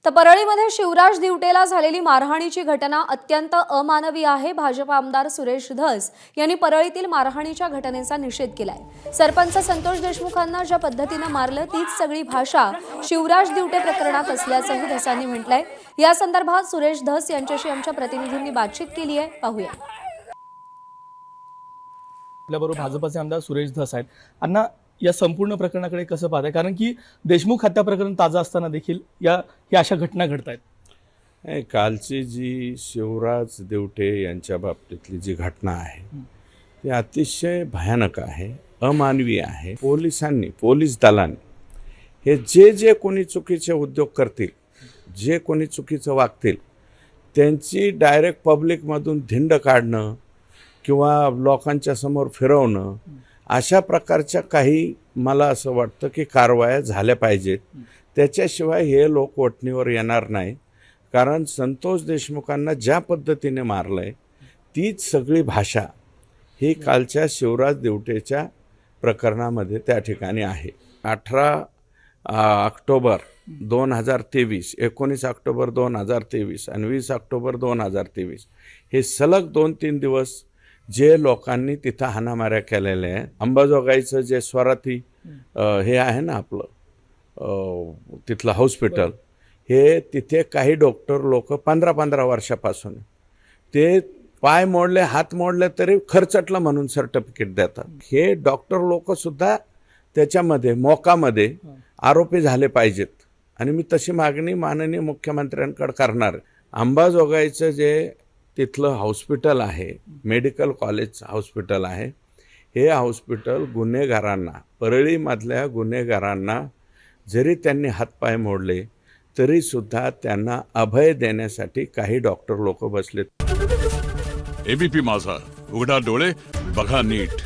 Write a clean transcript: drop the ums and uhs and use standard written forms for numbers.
तर परळीमध्ये शिवराज दिवटेला झालेली मारहाणीची घटना अत्यंत अमानवी आहे। भाजप आमदार सुरेश धस यांनी परळीतील मारहाणीच्या घटनेचा निषेध केलाय। सरपंच संतोष देशमुखांना ज्या पद्धतीने मारलं तीच सगळी भाषा शिवराज दिवटे प्रकरणात असल्याचंही धसांनी म्हटलंय। या संदर्भात सुरेश धस यांच्याशी आमच्या प्रतिनिधींनी बातचीत केली आहे, पाहूया। आपल्याबरोबर भाजपचे आमदार सुरेश धस आहेत। अण्णा, या संपूर्ण प्रकरणाकडे कसं पाहताय? कारण की देशमुख हत्या प्रकरण ताजा असताना देखील या अशा घटना घडत आहेत। कालची जी शिवराज दिवटे यांच्या बाबतीतली जी घटना आहे ती अतिशय भयानक आहे, अमानवी आहे। पोलीस दलाने हे जे कोणी चुकीचे उद्योग करतील, जे कोणी चुकीचं वागतील त्यांची डायरेक्ट पब्लिकमधून धिंड काढणं किंवा लोकांच्या समोर फिरवणं, अशा प्रकारच्या काही मला असं वाटतं की कारवाया झाल्या पाहिजेत। त्याच्याशिवाय हे लोक वठणीवर येणार नाही। कारण संतोष देशमुखांना ज्या पद्धतीने मारलंय तीच सगळी भाषा ही कालच्या शिवराज दिवटेच्या प्रकरणामध्ये त्या ठिकाणी आहे। 18 ऑक्टोबर 2023, 19 ऑक्टोबर 2023 आणि 20 ऑक्टोबर 2023 हे सलग 2-3 दिवस जे लोकांनी तिथं हाणामाऱ्या केलेल्या आहे। अंबाजोगाईचं जे स्वराती हे आहे ना आपलं तिथलं हॉस्पिटल, हे तिथे काही डॉक्टर लोक 15-15 वर्षापासून ते पाय मोडले, हात मोडले तरी खर्चटलं म्हणून सर्टिफिकेट देतात। हे डॉक्टर लोकसुद्धा त्याच्यामध्ये मोकामध्ये आरोपी झाले पाहिजेत आणि मी तशी मागणी माननीय मुख्यमंत्र्यांकडे करणार। अंबाजोगाईचं जे तिथलं हॉस्पिटल आहे, मेडिकल कॉलेज हॉस्पिटल आहे, हे हॉस्पिटल गुन्हेगारांना, परळीमधल्या गुन्हेगारांना जरी त्यांनी हातपाय मोडले तरीसुद्धा त्यांना अभय देण्यासाठी काही डॉक्टर लोक बसलेत। एबीपी माझा, उघडा डोळे बघा नीट।